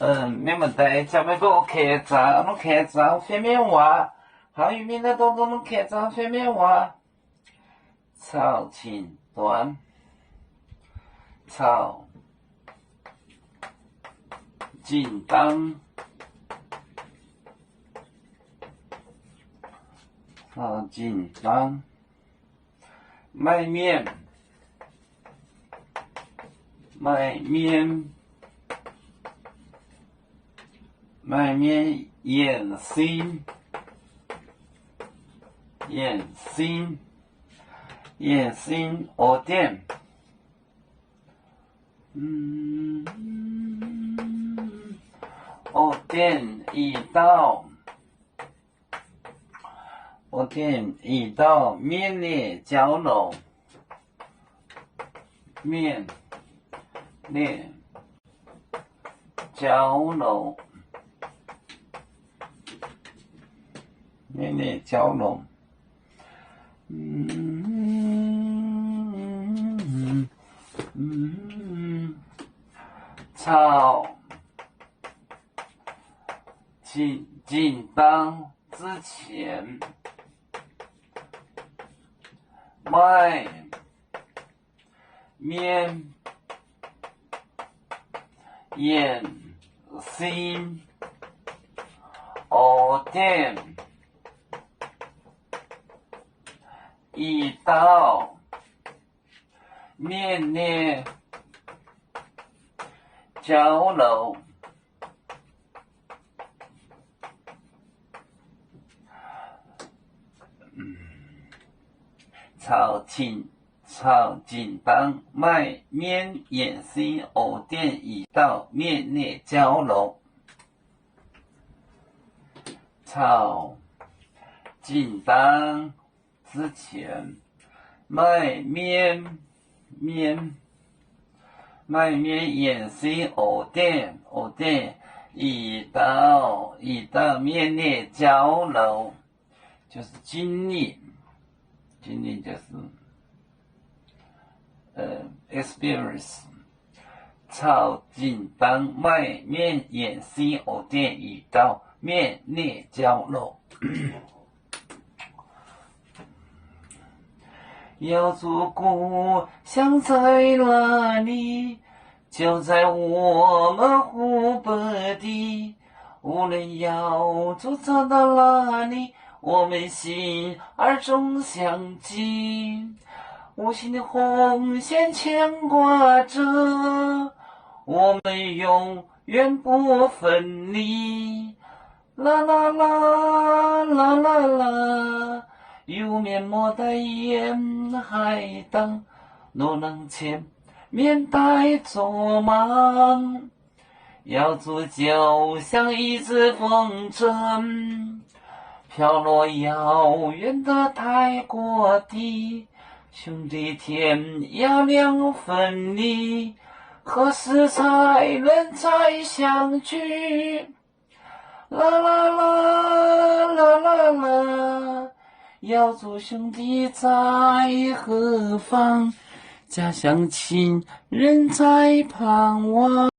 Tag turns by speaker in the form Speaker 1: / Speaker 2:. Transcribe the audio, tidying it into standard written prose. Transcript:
Speaker 1: 你们在咱们个客栈，那客栈方面话，汉语名的当中的客栈方面话，草青端，草金当，草金当，卖面，卖面。卖面眼心，眼心，眼心蚵店，蚵店一道，蚵店一道面列交楼，面列交楼。面列交笼，草进当之前，卖面眼心蚵店。一道面列交楼，草锦当卖面眼心藕店一道面列交楼，草锦当之前卖面眼心藕店一道面列交楼，就是经历就是experience。草锦当卖面眼心藕店一道面列交楼。要做故乡在哪里？就在我们湖北地。无论要走到哪里，我们心儿总相近。无形的红线牵挂着，我们永远不分离。啦啦啦啦啦啦。有面莫待沿海荡，若能前面带作忙，要做就像一只风筝，飘落遥远的泰国地。兄弟天涯两分离，何时才能再相聚？啦啦啦啦啦啦。要做兄弟在何方？家乡亲人在盼望。